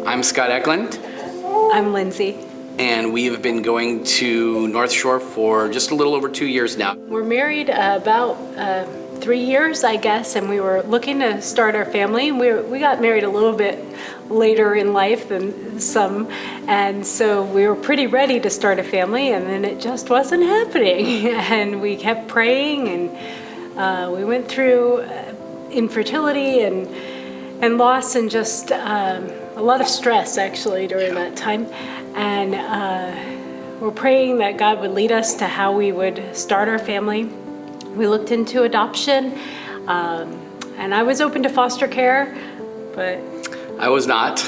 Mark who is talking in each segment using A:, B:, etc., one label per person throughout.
A: I'm Scott Eklund,
B: I'm Lindsey.
A: and we have been going to North Shore for just a little over 2 years now.
B: We're married about 3 years, I guess, and we were looking to start our family. We got married a little bit later in life than some, and so we were pretty ready to start a family, and then it just wasn't happening. And we kept praying, and we went through infertility and loss and just a lot of stress actually during that time. And we're praying that God would lead us to how we would start our family. We looked into adoption, and I was open to foster care, but
A: I was not.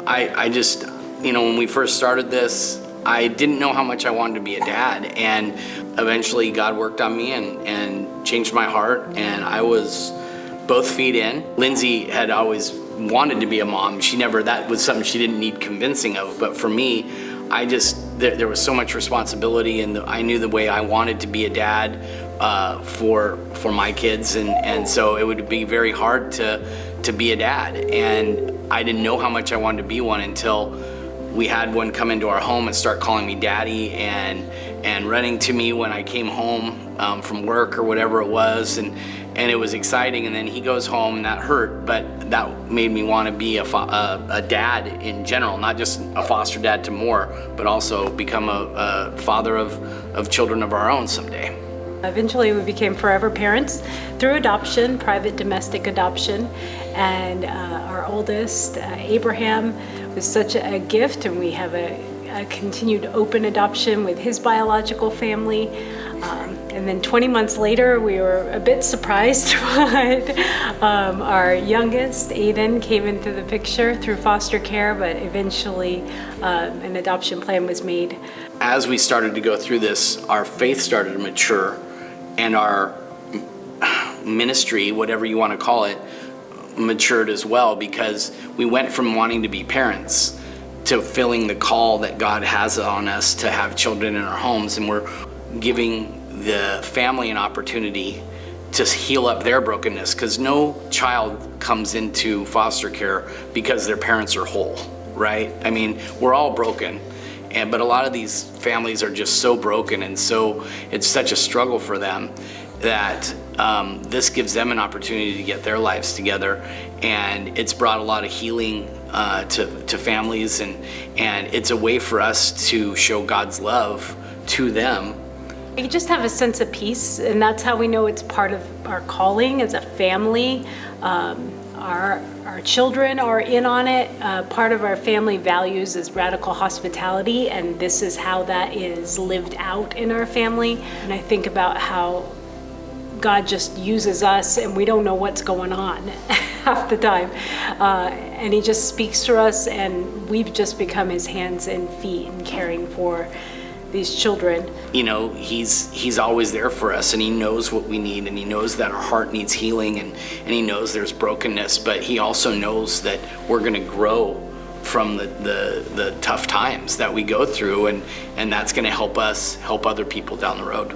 A: I just, when we first started this, I didn't know how much I wanted to be a dad, and eventually God worked on me and changed my heart, and I was both feet in. Lindsey had always wanted to be a mom. That was something she didn't need convincing of, but for me, there was so much responsibility, and I knew the way I wanted to be a dad for my kids, and so it would be very hard to be a dad, and I didn't know how much I wanted to be one until we had one come into our home and start calling me daddy and running to me when I came home from work or whatever it was, and it was exciting. And then he goes home, and that hurt, but that made me want to be a dad in general, not just a foster dad to more, but also become a father of children of our own someday.
B: Eventually we became forever parents through adoption, private domestic adoption, and our oldest, Abraham, was such a gift, and we have a continued open adoption with his biological family. And then 20 months later, we were a bit surprised, but our youngest, Aiden, came into the picture through foster care, but eventually an adoption plan was made.
A: As we started to go through this, our faith started to mature, and our ministry, whatever you want to call it, matured as well, because we went from wanting to be parents to feeling the call that God has on us to have children in our homes, and we're giving the family an opportunity to heal up their brokenness, because no child comes into foster care because their parents are whole, right? I mean, we're all broken, but a lot of these families are just so broken, and so it's such a struggle for them that this gives them an opportunity to get their lives together, and it's brought a lot of healing to families, and it's a way for us to show God's love to them.
B: You just have a sense of peace, and that's how we know it's part of our calling as a family. Our children are in on it. Part of our family values is radical hospitality, and this is how that is lived out in our family. And I think about how God just uses us, and we don't know what's going on half the time. And he just speaks to us, and we've just become his hands and feet in caring for these children. He's always there for us, and he knows what we need, and he knows that our heart needs healing, and he knows there's brokenness, but he also knows that we're going to grow from the tough times that we go through, and that's going to help us help other people down the road.